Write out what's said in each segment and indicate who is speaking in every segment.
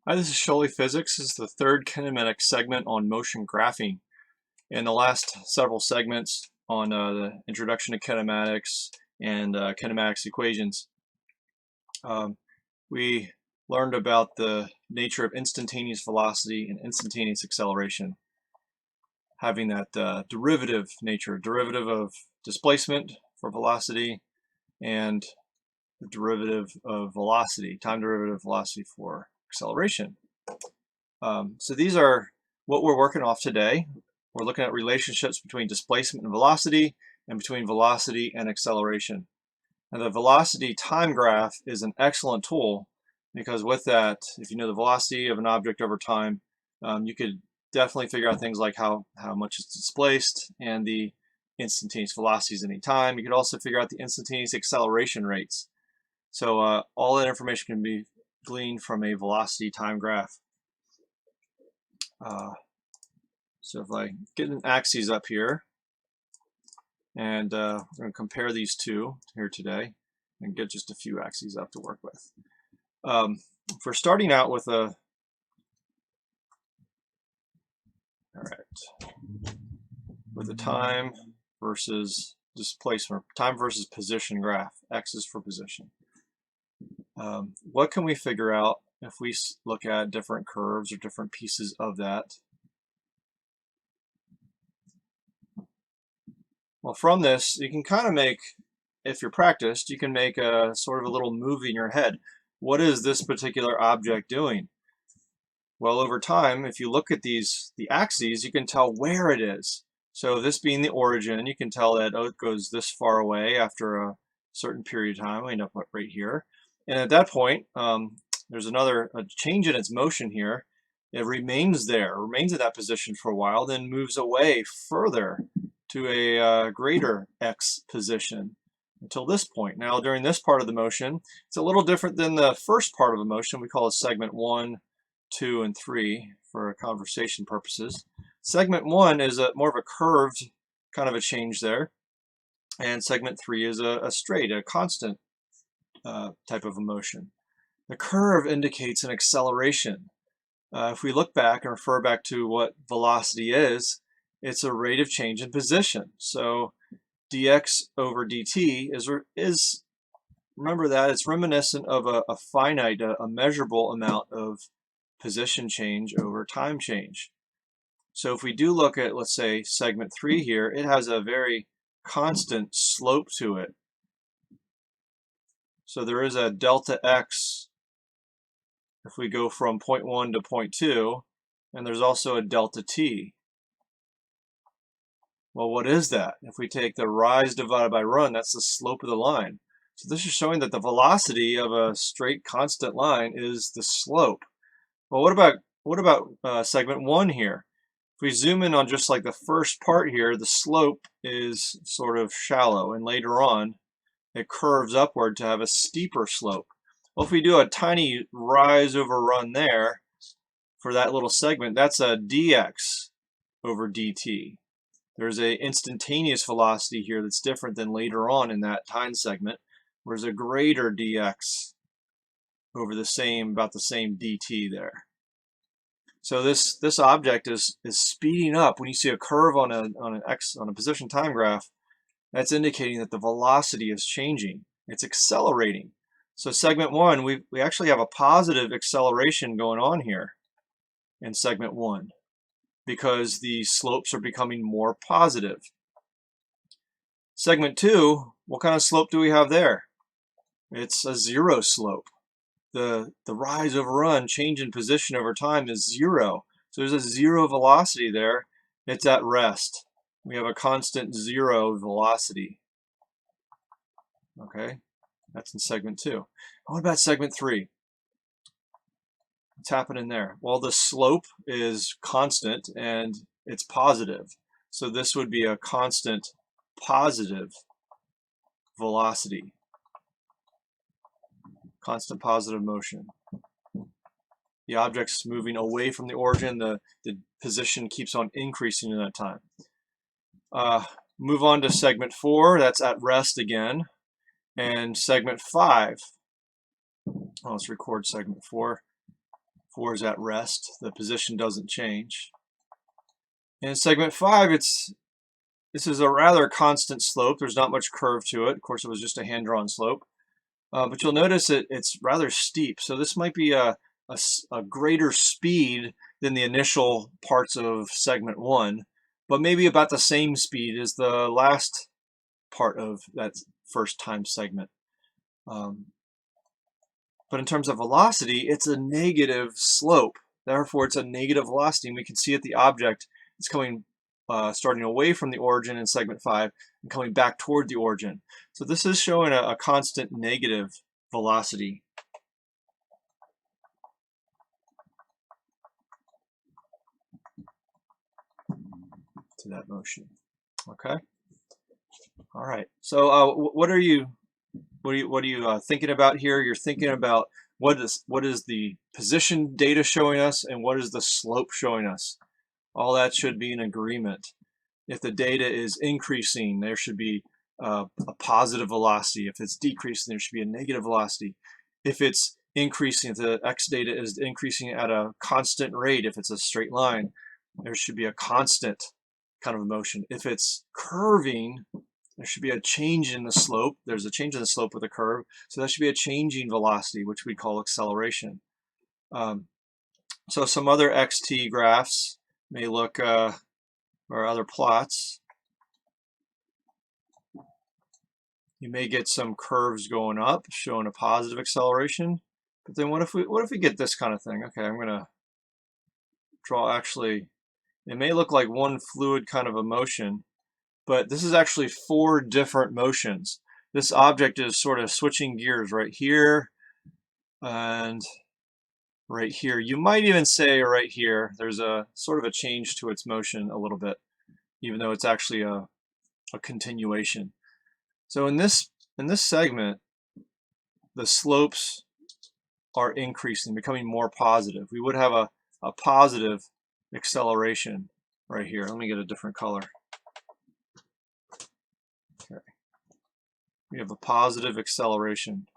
Speaker 1: Hi, this is Sholey Physics. This is the third kinematics segment on motion graphing. In the last several segments on the introduction to kinematics and kinematics equations, um, we learned about the nature of instantaneous velocity and instantaneous acceleration, having that derivative nature, derivative of displacement for velocity and the derivative of velocity, time derivative of velocity for acceleration. So these are what we're working off today. We're looking at relationships between displacement and velocity between velocity and acceleration. And the velocity time graph is an excellent tool because with that, if you know the velocity of an object over time, you could definitely figure out things like how much it's displaced and the instantaneous velocities at any time. You could also figure out the instantaneous acceleration rates. So all that information can be gleaned from a velocity time graph. So if I get an axes up here, and we're going to compare these two here today and get just a few axes up to work with. If we're starting out with a, with a time versus displacement, time versus position graph, X is for position. What can we figure out if we look at different curves or different pieces of that? Well, from this, you can kind of make, if you're practiced, you can make a sort of a little movie in your head. What is this particular object doing? Well, over time, if you look at the axes, you can tell where it is. So this being the origin, you can tell that it goes this far away after a certain period of time. I end up right here. And at that point, there's a change in its motion here. It remains there, remains at that position for a while, then moves away further to a greater X position until this point. Now, during this part of the motion, it's a little different than the first part of the motion. We call it segment 1, 2, and 3 for conversation purposes. Segment 1 is more of a curved kind of a change there, and segment 3 is a straight, a constant type of a motion. The curve indicates an acceleration. If we look back and refer back to what velocity is, it's a rate of change in position. So dx over dt is remember that it's reminiscent of a finite, a measurable amount of position change over time change. So if we do look at, let's say, segment 3 here, it has a very constant slope to it. So there is a delta x if we go from point 1 to point 2, and there's also a delta t. Well, what is that? If we take the rise divided by run, that's the slope of the line. So this is showing that the velocity of a straight constant line is the slope. Well, what about segment 1 here? If we zoom in on just like the first part here, the slope is sort of shallow, and later on it curves upward to have a steeper slope. Well, if we do a tiny rise over run there for that little segment, that's a dx over dt. There's a instantaneous velocity here that's different than later on in that time segment, where there's a greater dx over about the same dt there. So this object is speeding up. When you see a curve on a position time graph, that's indicating that the velocity is changing. It's accelerating. So segment 1, we actually have a positive acceleration going on here in segment 1 because the slopes are becoming more positive. Segment 2, what kind of slope do we have there? It's a zero slope. The rise over run, change in position over time is zero. So there's a zero velocity there. It's at rest. We have a constant zero velocity. Okay, that's in segment 2. What about segment 3? What's happening there? Well, the slope is constant and it's positive. So this would be a constant positive velocity. Constant positive motion. The object's moving away from the origin. The position keeps on increasing in that time. Move on to segment 4. That's at rest again. And segment 5. Let's record segment 4. 4 is at rest. The position doesn't change. In segment 5, this is a rather constant slope. There's not much curve to it. Of course, it was just a hand-drawn slope. But you'll notice it's rather steep. So this might be a greater speed than the initial parts of segment 1, but maybe about the same speed as the last part of that first time segment. But in terms of velocity, it's a negative slope. Therefore, it's a negative velocity, and we can see at the object it's coming, starting away from the origin in segment 5 and coming back toward the origin. So this is showing a constant negative velocity. To that motion. Okay. All right. So what are you thinking about here? You're thinking about what is the position data showing us and what is the slope showing us. All that should be in agreement. If the data is increasing, there should be a positive velocity. If it's decreasing, there should be a negative velocity. If it's increasing, if the x data is increasing at a constant rate, if it's a straight line, there should be a constant kind of motion. If it's curving, there should be a change in the slope. There's a change in the slope with a curve, so that should be a changing velocity, which we call acceleration. So some other xt graphs may look, or other plots, you may get some curves going up, showing a positive acceleration. But then what if we get this kind of thing? Okay, I'm gonna draw, actually, it may look like one fluid kind of a motion, but this is actually 4 different motions. This object is sort of switching gears right here and right here. You might even say right here, there's a sort of a change to its motion a little bit, even though it's actually a continuation. So in this segment, the slopes are increasing, becoming more positive. We would have a positive acceleration right here. Let me get a different color. Okay. We have a positive acceleration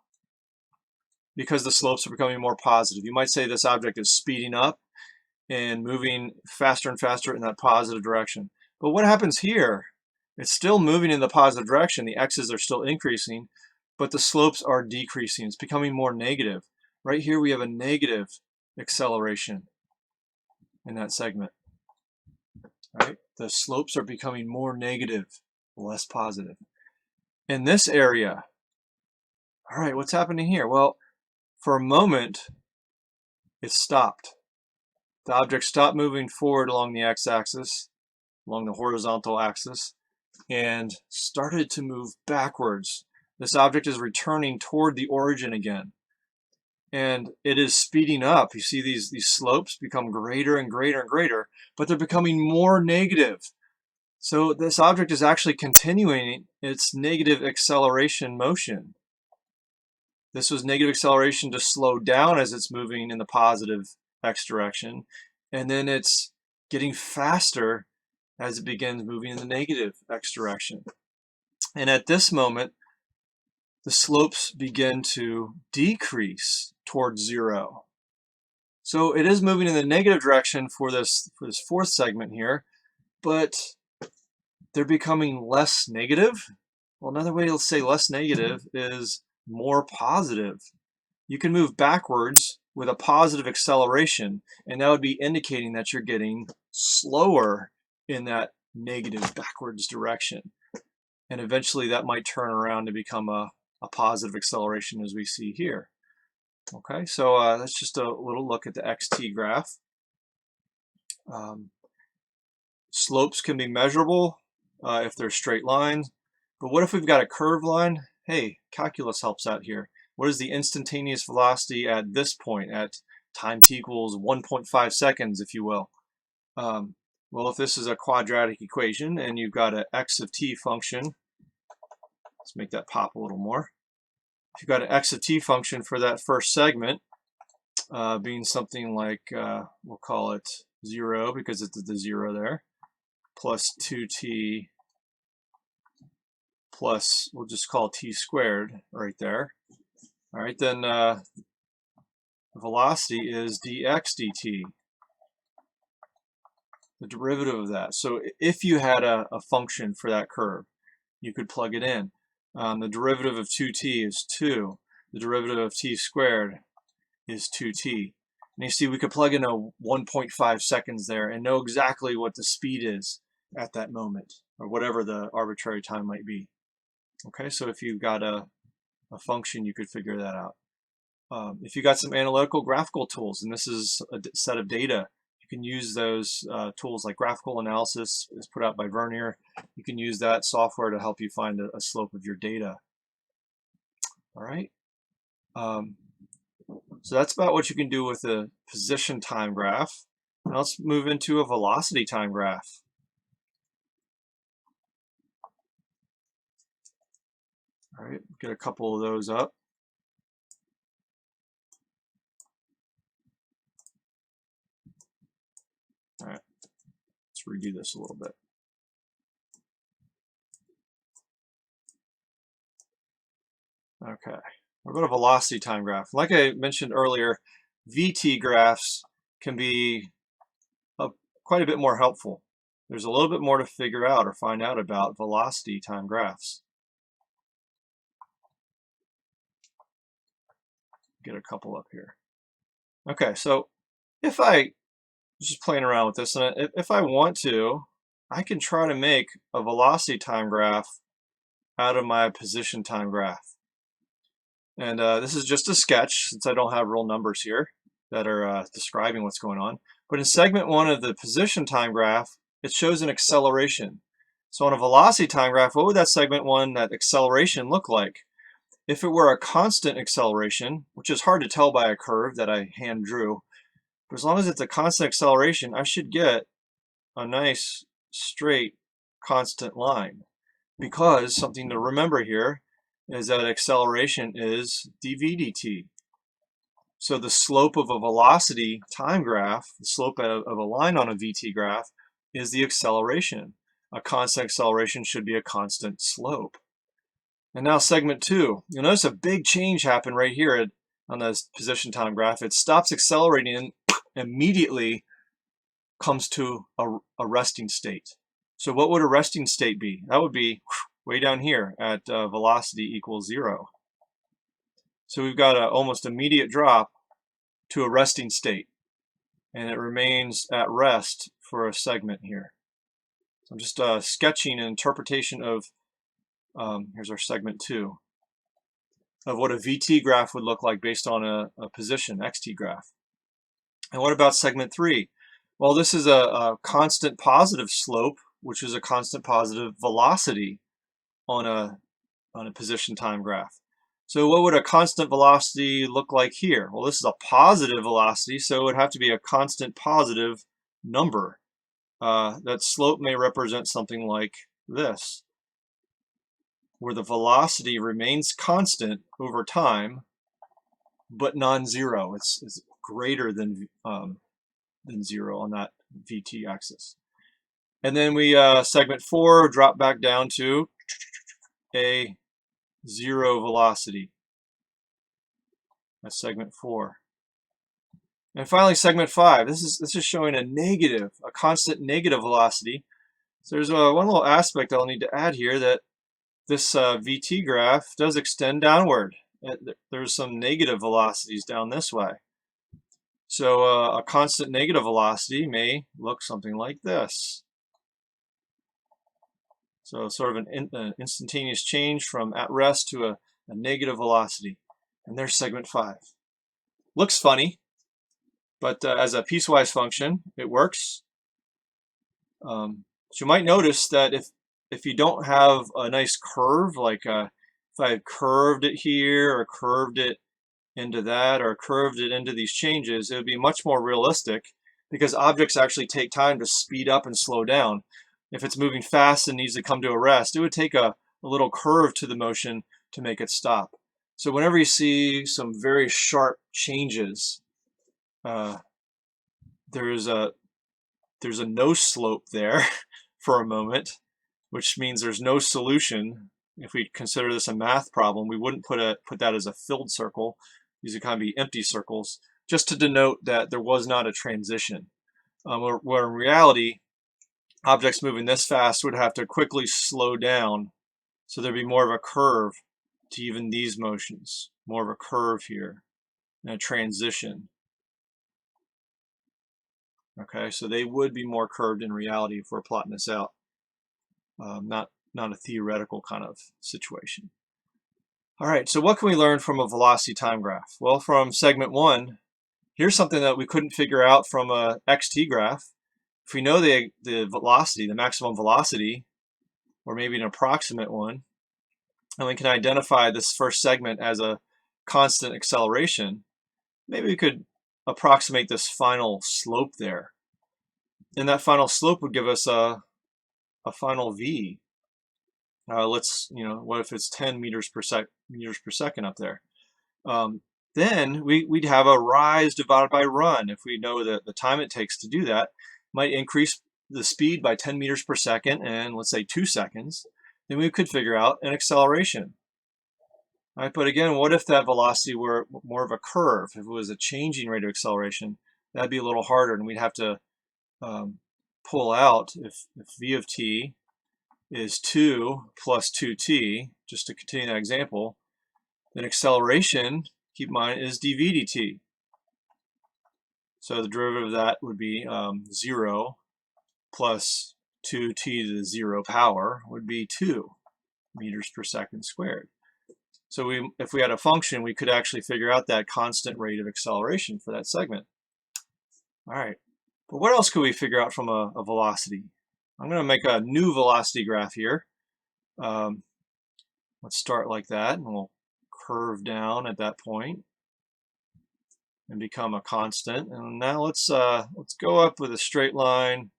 Speaker 1: because the slopes are becoming more positive. You might say this object is speeding up and moving faster and faster in that positive direction. But what happens here? It's still moving in the positive direction. The x's are still increasing, but the slopes are decreasing. It's becoming more negative. Right here we have a negative acceleration in that segment. Right? The slopes are becoming more negative, less positive. In this area, all right, what's happening here? Well, for a moment, it stopped. The object stopped moving forward along the x-axis, along the horizontal axis, and started to move backwards. This object is returning toward the origin again. And it is speeding up. You see these slopes become greater and greater and greater, but they're becoming more negative. So this object is actually continuing its negative acceleration motion. This was negative acceleration to slow down as it's moving in the positive x direction, and then it's getting faster as it begins moving in the negative x direction. And at this moment, the slopes begin to decrease towards 0. So it is moving in the negative direction for this 4th segment here, but they're becoming less negative. Well, another way to say less negative is more positive. You can move backwards with a positive acceleration, and that would be indicating that you're getting slower in that negative backwards direction. And eventually that might turn around to become a positive acceleration, as we see here. Okay, so that's just a little look at the xt graph. Slopes can be measurable if they're straight lines, but what if we've got a curved line? Hey, calculus helps out here. What is the instantaneous velocity at this point, at time t equals 1.5 seconds, if you will? Well, if this is a quadratic equation and you've got an x of t function, let's make that pop a little more. If you've got an x of t function for that first segment, being something like, we'll call it 0 because it's the 0 there, plus 2t plus, we'll just call t squared right there. All right, then velocity is dx dt, the derivative of that. So if you had a function for that curve, you could plug it in. The derivative of 2t is 2. The derivative of t squared is 2t. And you see we could plug in a 1.5 seconds there and know exactly what the speed is at that moment, or whatever the arbitrary time might be. Okay, so if you've got a function, you could figure that out. If you got some analytical graphical tools, and this is a set of data, you can use those tools like graphical analysis is put out by Vernier. You can use that software to help you find a slope of your data. All right. So that's about what you can do with a position time graph. Now let's move into a velocity time graph. All right, get a couple of those up. All right, let's redo this a little bit. Okay, what about a velocity time graph? Like I mentioned earlier, VT graphs can be quite a bit more helpful. There's a little bit more to figure out or find out about velocity time graphs. Get a couple up here. Okay, so if I just playing around with this, and if I want to, I can try to make a velocity time graph out of my position time graph. And this is just a sketch, since I don't have real numbers here that are describing what's going on. But in segment 1 of the position time graph, it shows an acceleration. So on a velocity time graph, what would that segment 1, that acceleration, look like? If it were a constant acceleration, which is hard to tell by a curve that I hand drew, but as long as it's a constant acceleration, I should get a nice straight constant line. Because something to remember here is that acceleration is dv dt. So the slope of a velocity time graph, the slope of a line on a VT graph, is the acceleration. A constant acceleration should be a constant slope. And now segment 2, you'll notice a big change happen right here on this position time graph. It stops accelerating and immediately comes to a resting state. So what would a resting state be? That would be way down here at velocity equals 0. So we've got an almost immediate drop to a resting state, and it remains at rest for a segment here. So I'm just sketching an interpretation of, here's our segment 2, of what a VT graph would look like based on a position XT graph. And what about segment 3? Well, this is a constant positive slope, which is a constant positive velocity on a position time graph. So what would a constant velocity look like here? Well, this is a positive velocity, so it would have to be a constant positive number. That slope may represent something like this, where the velocity remains constant over time, but non-zero. It's greater than 0 on that VT axis. And then we, segment 4, drop back down to a 0 velocity. That's segment 4. And finally, segment 5. This is showing a constant negative velocity. So there's one little aspect I'll need to add here, that this VT graph does extend downward. There's some negative velocities down this way. So a constant negative velocity may look something like this. So sort of an instantaneous change from at rest to a negative velocity. And there's segment 5. Looks funny, but as a piecewise function, it works. So you might notice that if you don't have a nice curve, like if I had curved it here, or curved it into that, or curved it into these changes, it would be much more realistic, because objects actually take time to speed up and slow down. If it's moving fast and needs to come to a rest, it would take a little curve to the motion to make it stop. So whenever you see some very sharp changes, there's a no slope there for a moment, which means there's no solution. If we consider this a math problem, we wouldn't put that as a filled circle. These would kind of be empty circles. just to denote that there was not a transition. Where in reality, objects moving this fast would have to quickly slow down, so there'd be more of a curve to even these motions, more of a curve here, and a transition. Okay, so they would be more curved in reality if we're plotting this out, not a theoretical kind of situation. All right, so what can we learn from a velocity time graph? Well, from segment 1, here's something that we couldn't figure out from a xt graph. If we know the velocity, the maximum velocity, or maybe an approximate one, and we can identify this first segment as a constant acceleration, maybe we could approximate this final slope there. And that final slope would give us a final v. What if it's 10 meters per second up there? Then we'd have a rise divided by run. If we know that the time it takes to do that might increase the speed by 10 meters per second and let's say 2 seconds, then we could figure out an acceleration. All right, but again, what if that velocity were more of a curve? If it was a changing rate of acceleration, that'd be a little harder, and we'd have to pull out if v of t is 2 plus 2t, just to continue that example, then acceleration, keep in mind, is dv dt. So the derivative of that would be 0 plus 2t to the 0 power would be 2 meters per second squared. So if we had a function, we could actually figure out that constant rate of acceleration for that segment. All right, but what else could we figure out from a velocity? I'm going to make a new velocity graph here. Let's start like that, and we'll curve down at that point and become a constant. And now let's go up with a straight line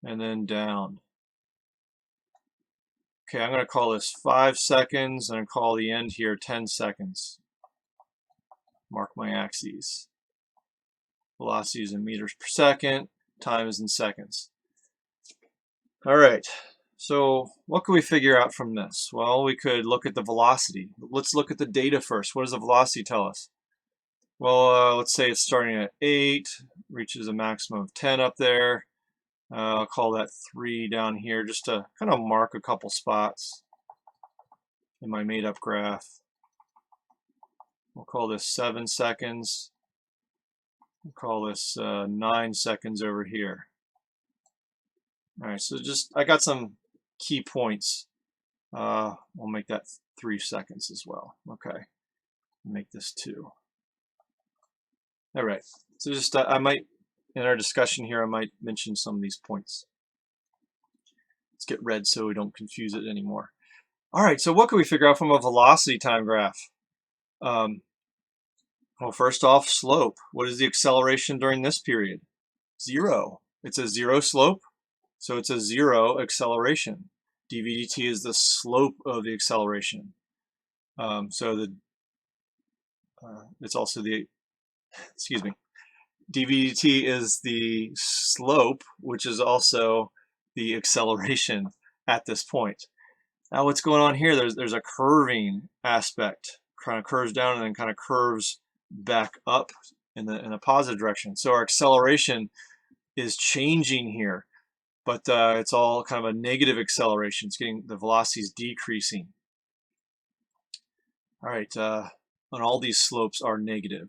Speaker 1: and then down. Okay, I'm going to call this 5 seconds, and I'll call the end here 10 seconds. Mark my axes. Velocity is in meters per second, time is in seconds. All right, so what can we figure out from this? Well, we could look at the velocity. Let's look at the data first. What does the velocity tell us? Well, let's say it's starting at 8, reaches a maximum of 10 up there. I'll call that 3 down here just to kind of mark a couple spots in my made-up graph. We'll call this 7 seconds. We'll call this 9 seconds over here. All right, so I got some key points. We'll make that 3 seconds as well. Okay, make this 2. All right, so I might, in our discussion here, I might mention some of these points. Let's get red so we don't confuse it anymore. All right, so what can we figure out from a velocity time graph? Well, first off, slope. What is the acceleration during this period? 0. It's a 0 slope, so it's a 0 acceleration. dv dt is the slope of the acceleration. It's also the, excuse me, dv dt is the slope, which is also the acceleration at this point. Now what's going on here, there's a curving aspect, kind of curves down and then kind of curves back up in a positive direction. So our acceleration is changing here, but it's all kind of a negative acceleration. It's getting, the velocity is decreasing. All right, and all these slopes are negative.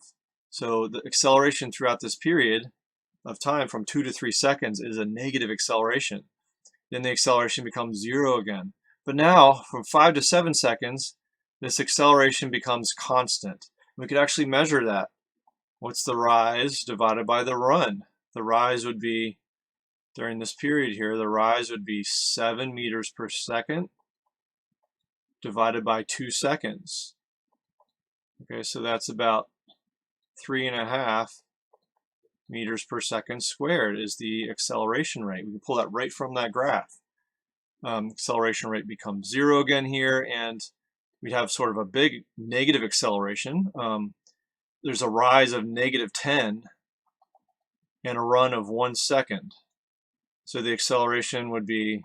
Speaker 1: So the acceleration throughout this period of time from 2 to 3 seconds is a negative acceleration. Then the acceleration becomes 0 again. But now from 5 to 7 seconds, this acceleration becomes constant. We could actually measure that. What's the rise divided by the run? The rise would be, during this period here, the rise would be 7 meters per second divided by 2 seconds. Okay, so that's about 3.5 meters per second squared is the acceleration rate. We can pull that right from that graph. Acceleration rate becomes 0 again here, and we have sort of a big negative acceleration. There's a rise of -10 and a run of 1 second. So the acceleration would be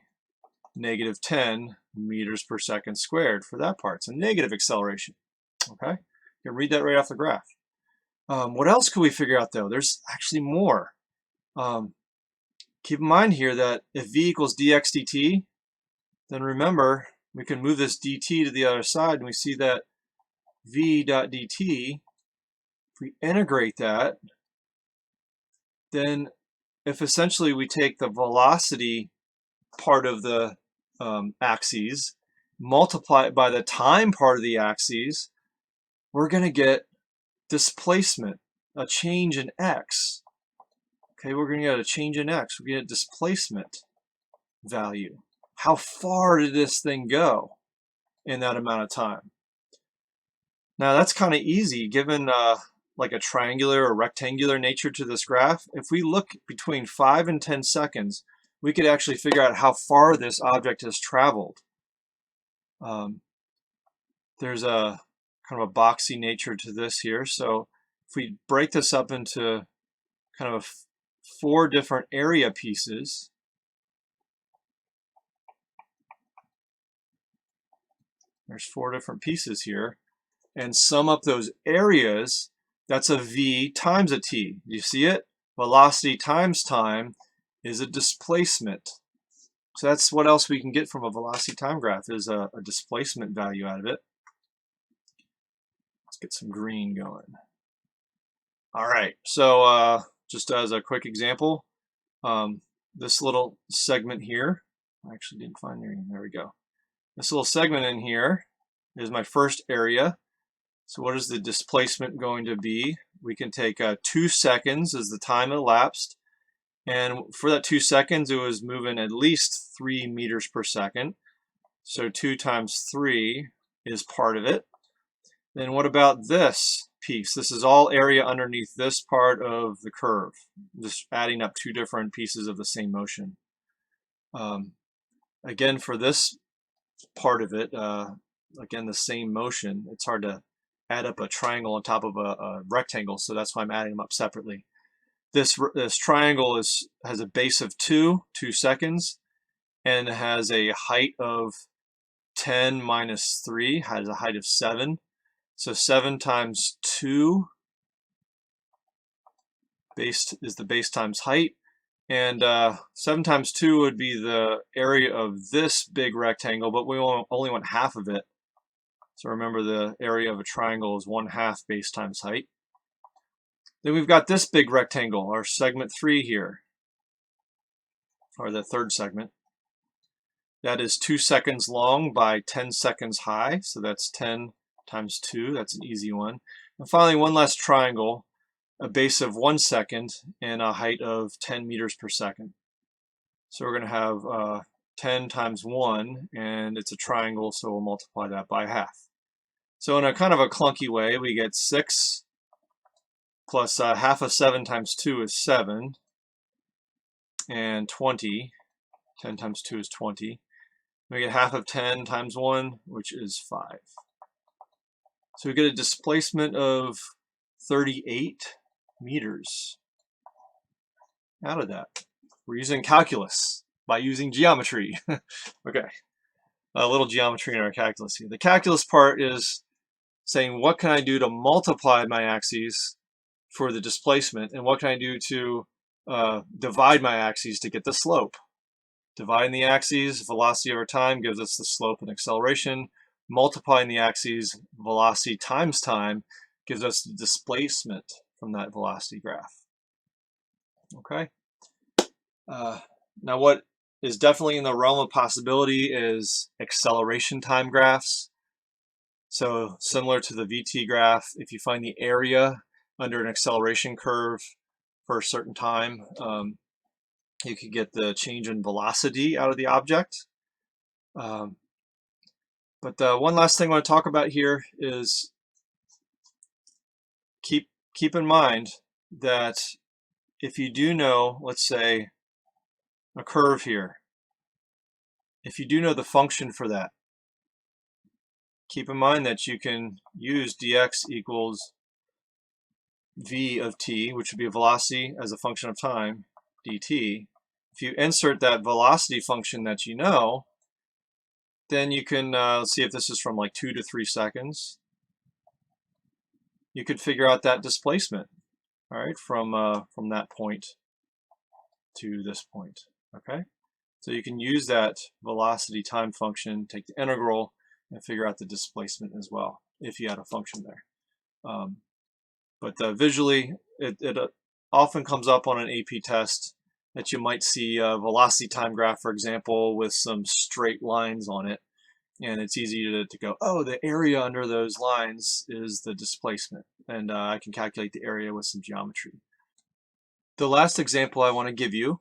Speaker 1: -10 meters per second squared for that part. It's a negative acceleration. Okay, you can read that right off the graph. What else could we figure out though? There's actually more. Keep in mind here that if v equals dx dt, then remember we can move this dt to the other side, and we see that v dot dt, if we integrate that, then if essentially we take the velocity part of the axes, multiply it by the time part of the axes, we're going to get displacement, a change in x. Okay, we're going to get a change in x. We're going to get displacement value. How far did this thing go in that amount of time? Now that's kind of easy given like a triangular or rectangular nature to this graph. If we look between 5 and 10 seconds, we could actually figure out how far this object has traveled. There's a kind of a boxy nature to this here. So if we break this up into kind of 4 different area pieces, there's 4 different pieces here, and sum up those areas, that's a v times a t. You see it? Velocity times time is a displacement. So that's what else we can get from a velocity time graph, is a displacement value out of it. Let's get some green going. All right, so just as a quick example, this little segment here, I actually didn't find green, there we go. This little segment in here is my first area. So what is the displacement going to be? We can take 2 seconds as the time elapsed, and for that 2 seconds it was moving at least 3 meters per second. So 2 times 3 is part of it. Then what about this piece? This is all area underneath this part of the curve, just adding up 2 different pieces of the same motion. Again, for this part of it, again, the same motion, it's hard to add up a triangle on top of a rectangle, so that's why I'm adding them up separately. This triangle has a base of 2 seconds, and has a height of 10 minus 3, has a height of 7. So 7 times 2 base is the base times height, and 7 times 2 would be the area of this big rectangle, but we only want half of it. So remember, the area of a triangle is 1/2 base times height. Then we've got this big rectangle, our segment 3 here, or the third segment. That is 2 seconds long by 10 seconds high, so that's 10 times 2, that's an easy one. And finally, one last triangle, a base of 1 second and a height of 10 meters per second. So we're going to have 10 times 1, and it's a triangle, so we'll multiply that by half. So in a kind of a clunky way, we get 6 plus half of 7 times 2 is 7, and 20. 10 times 2 is 20. We get half of 10 times 1, which is 5. So we get a displacement of 38 meters out of that. We're using calculus by using geometry. Okay, a little geometry in our calculus here. The calculus part is saying, what can I do to multiply my axes for the displacement, and what can I do to divide my axes to get the slope? Dividing the axes, velocity over time, gives us the slope and acceleration. Multiplying the axes, velocity times time, gives us the displacement from that velocity graph. Okay. Now what is definitely in the realm of possibility is acceleration time graphs. So similar to the VT graph, if you find the area under an acceleration curve for a certain time, you could get the change in velocity out of the object. But one last thing I want to talk about here is keep in mind that if you do know, let's say, a curve here, if you do know the function for that, keep in mind that you can use dx equals v of t, which would be a velocity as a function of time, dt. If you insert that velocity function that you know, then you can let's see if this is from like 2 to 3 seconds. you could figure out that displacement, all right, from that point to this point, okay? So you can use that velocity time function, take the integral, and figure out the displacement as well, if you had a function there. But visually, it often comes up on an AP test that you might see a velocity time graph, for example, with some straight lines on it. And it's easy to go, oh, the area under those lines is the displacement. And I can calculate the area with some geometry. The last example I want to give you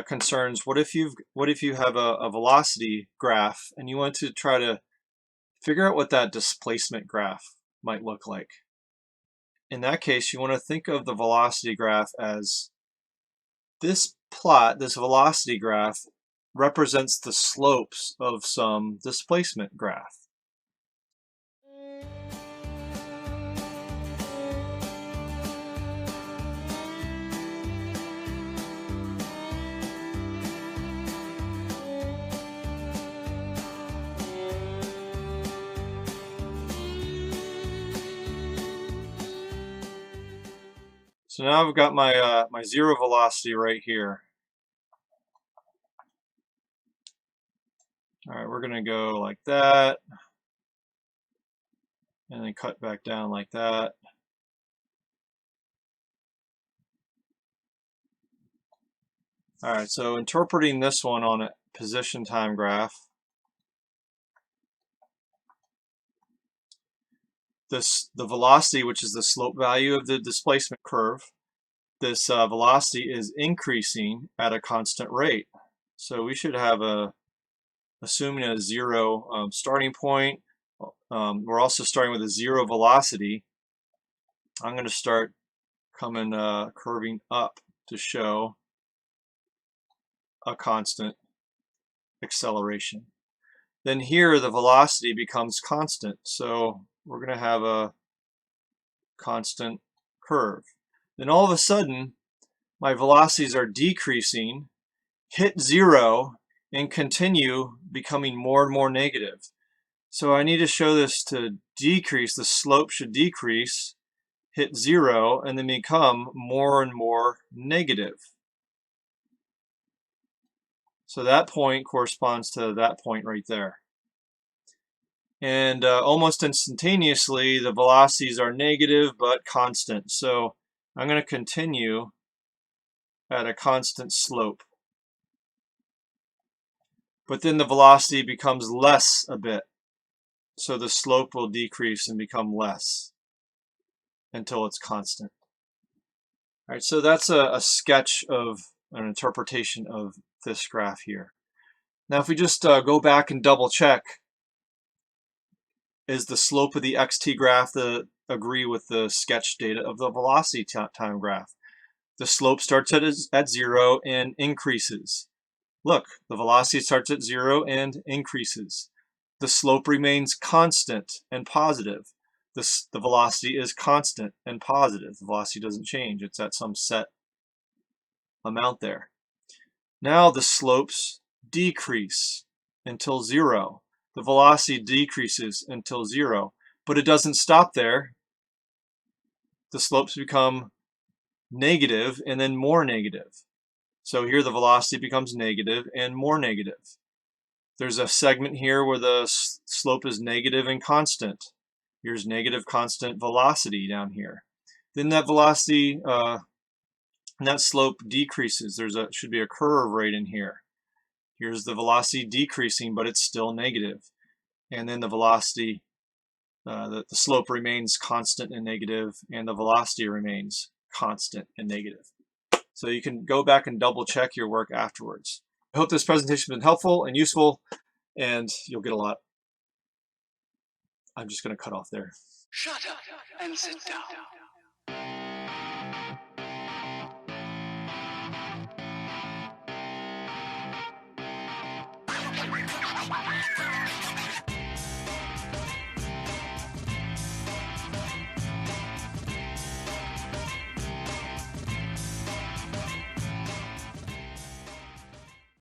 Speaker 1: concerns what if you have a velocity graph and you want to try to figure out what that displacement graph might look like. In that case, you want to think of the velocity graph as this plot, this velocity graph represents the slopes of some displacement graph. So now I've got my my zero velocity right here. All right, we're going to go like that, and then cut back down like that. All right, so interpreting this one on a position time graph, the velocity, which is the slope value of the displacement curve, this velocity is increasing at a constant rate. So we should have assuming a zero starting point. We're also starting with a zero velocity. I'm going to start curving up to show a constant acceleration. Then here the velocity becomes constant, so we're going to have a constant curve. Then all of a sudden my velocities are decreasing, hit zero, and continue becoming more and more negative. So I need to show this to decrease. The slope should decrease, hit zero, and then become more and more negative. So that point corresponds to that point right there. And almost instantaneously, the velocities are negative but constant. So I'm going to continue at a constant slope. But then the velocity becomes less a bit. So the slope will decrease and become less until it's constant. All right, so that's a sketch of an interpretation of this graph here. Now if we just go back and double check, is the slope of the xt graph agree with the sketch data of the velocity time graph? The slope starts at zero and increases. Look, the velocity starts at zero and increases. The slope remains constant and positive. The velocity is constant and positive. The velocity doesn't change. It's at some set amount there. Now the slopes decrease until zero. The velocity decreases until zero, but it doesn't stop there. The slopes become negative and then more negative. So here the velocity becomes negative and more negative. There's a segment here where the slope is negative and constant. Here's negative constant velocity down here. Then that velocity, and that slope decreases. Should be a curve right in here. Here's the velocity decreasing, but it's still negative. And then the velocity, the slope remains constant and negative, and the velocity remains constant and negative. So you can go back and double check your work afterwards. I hope this presentation has been helpful and useful, and you'll get a lot. I'm just going to cut off there.
Speaker 2: Shut up and sit down.